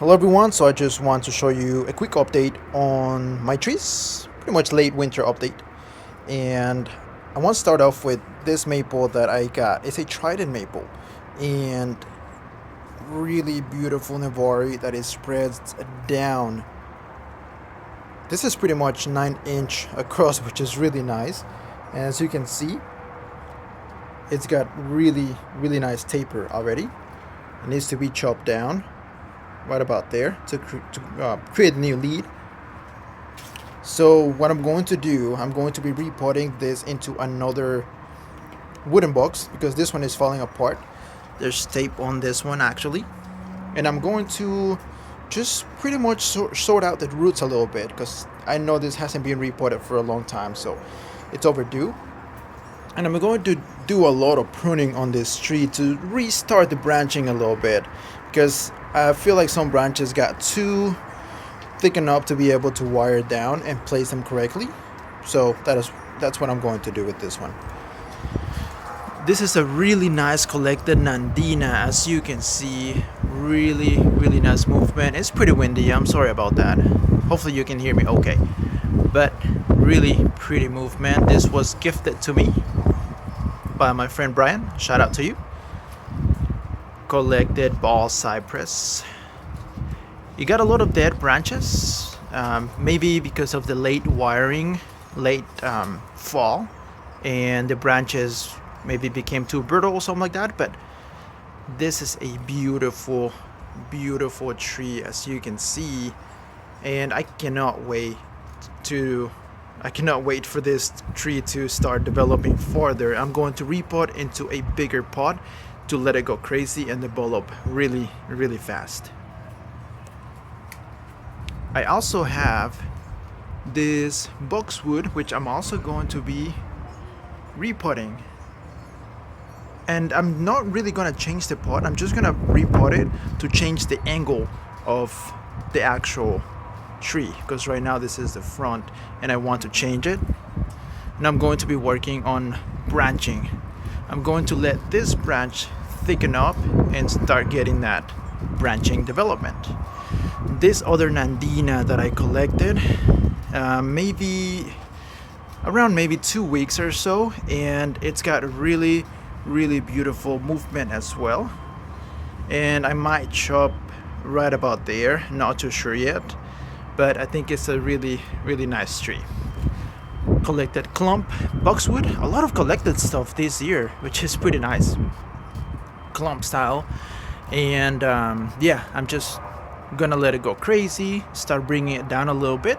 Hello everyone, so I just want to show you a quick update on my trees, pretty much late winter update. And I want to start off with this maple that I got. It's a Trident maple and really beautiful Navari that is spread down. This is pretty much 9-inch across, which is really nice. And as you can see, it's got really nice taper already. It needs to be chopped down right about there to create a new lead. So what I'm going to do, I'm going to be repotting this into another wooden box because this one is falling apart. There's tape on this one actually, and I'm going to just pretty much sort out the roots a little bit because I know this hasn't been repotted for a long time, so it's overdue. And I'm going to do a lot of pruning on this tree to restart the branching a little bit because I feel like some branches got too thick enough to be able to wire down and place them correctly. So that's what I'm going to do with this one. This is a really nice collected Nandina, as you can see. Really nice movement. It's pretty windy, I'm sorry about that. Hopefully you can hear me okay. But really pretty movement. This was gifted to me by my friend Brian. Shout out to you. Collected ball cypress. You got a lot of dead branches, maybe because of the late wiring, late fall, and the branches maybe became too brittle or something like that. But this is a beautiful tree, as you can see, and I cannot wait for this tree to start developing further. I'm going to repot into a bigger pot to let it go crazy and develop really fast. I also have this Boxwood, which I'm also going to be repotting. And I'm not really going to change the pot, I'm just going to repot it to change the angle of the actual tree, because right now this is the front and I want to change it. And I'm going to be working on branching. I'm going to let this branch thicken up and start getting that branching development. This other Nandina that I collected maybe around 2 weeks or so, and it's got really beautiful movement as well, and I might chop right about there, not too sure yet, but I think it's a really nice tree. Collected clump Boxwood, a lot of collected stuff this year, which is pretty nice, clump style. And yeah, I'm just gonna let it go crazy, start bringing it down a little bit,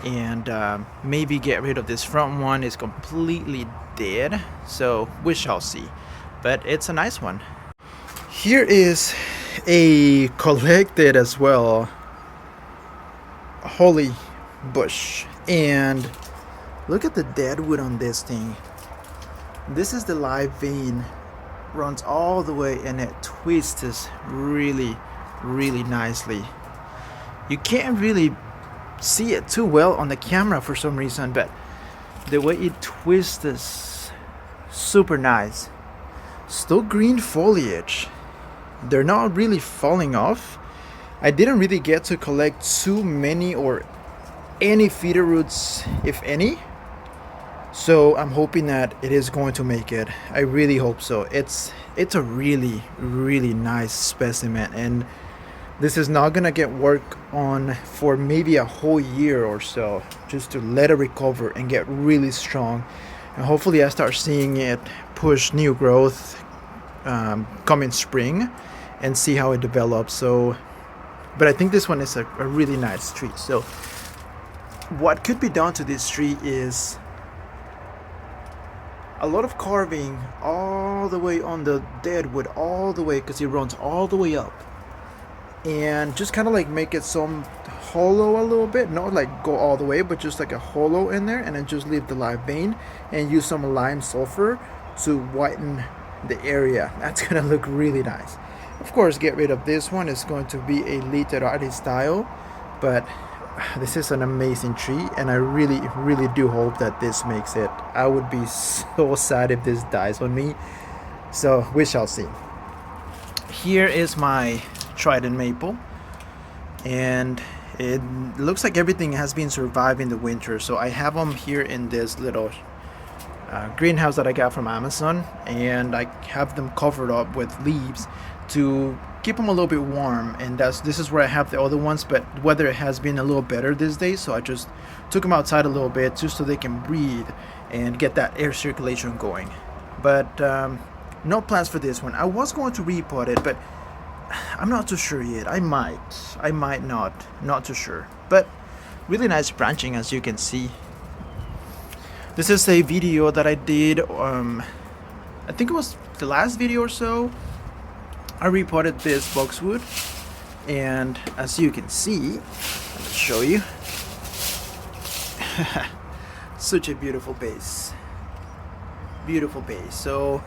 and maybe get rid of this front one. Is completely dead, so we shall see, but it's a nice one. Here is a collected as well holly bush, and look at the dead wood on this thing. This is the live vein, runs all the way, and it twists really nicely. You can't really see it too well on the camera for some reason, but the way it twists is super nice. Still green foliage, they're not really falling off. I didn't really get to collect too many or any feeder roots, if any, so I'm hoping that it is going to make it. I really hope so. It's a really nice specimen, and this is not gonna get work on for maybe a whole year or so, just to let it recover and get really strong. And hopefully I start seeing it push new growth coming spring and see how it develops. So, but I think this one is a really nice tree. So what could be done to this tree is a lot of carving all the way on the dead wood, all the way, because it runs all the way up, and just kind of like make it some hollow a little bit, not like go all the way, but just like a hollow in there, and then just leave the live vein and use some lime sulfur to whiten the area. That's gonna look really nice. Of course, get rid of this one. It's going to be a literati style, but this is an amazing tree, and I really do hope that this makes it. I would be so sad if this dies on me, so we shall see. Here is my Trident maple. and it looks like everything has been surviving the winter. So I have them here in this little greenhouse that I got from Amazon, and I have them covered up with leaves to keep them a little bit warm. And this is where I have the other ones, but weather has been a little better these days, so I just took them outside a little bit just so they can breathe and get that air circulation going. But no plans for this one. I was going to repot it, but I'm not too sure yet. I might not too sure. But really nice branching, as you can see. This is a video that I did, I think it was the last video or so. I repotted this boxwood, and as you can see, let me show you. Such a beautiful base. Beautiful base. So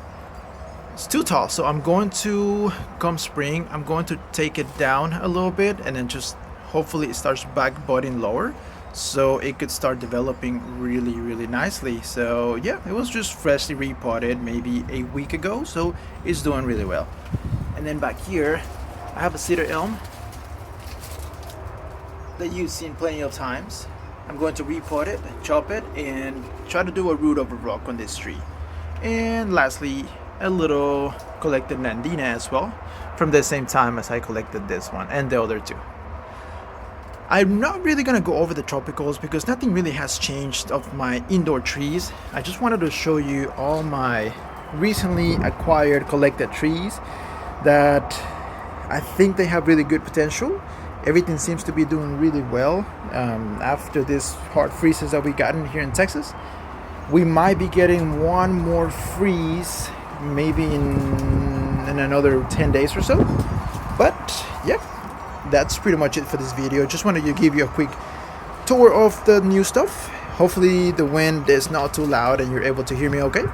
it's too tall, so I'm going to, come spring, I'm going to take it down a little bit, and then just hopefully it starts back budding lower, so it could start developing really nicely. So yeah, it was just freshly repotted maybe a week ago, so it's doing really well. And then back here I have a cedar elm that you've seen plenty of times. I'm going to repot it, chop it, and try to do a root over rock on this tree. And lastly, a little collected Nandina as well, from the same time as I collected this one and the other two. I'm not really gonna go over the tropicals because nothing really has changed of my indoor trees. I just wanted to show you all my recently acquired collected trees that I think they have really good potential. Everything seems to be doing really well after this hard freezes that we gotten here in Texas. We might be getting one more freeze maybe in another 10 days or so. But yeah, that's pretty much it for this video. Just wanted to give you a quick tour of the new stuff. Hopefully the wind is not too loud and you're able to hear me okay.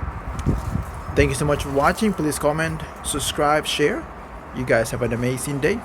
Thank you so much for watching. Please comment, subscribe, share. You guys have an amazing day.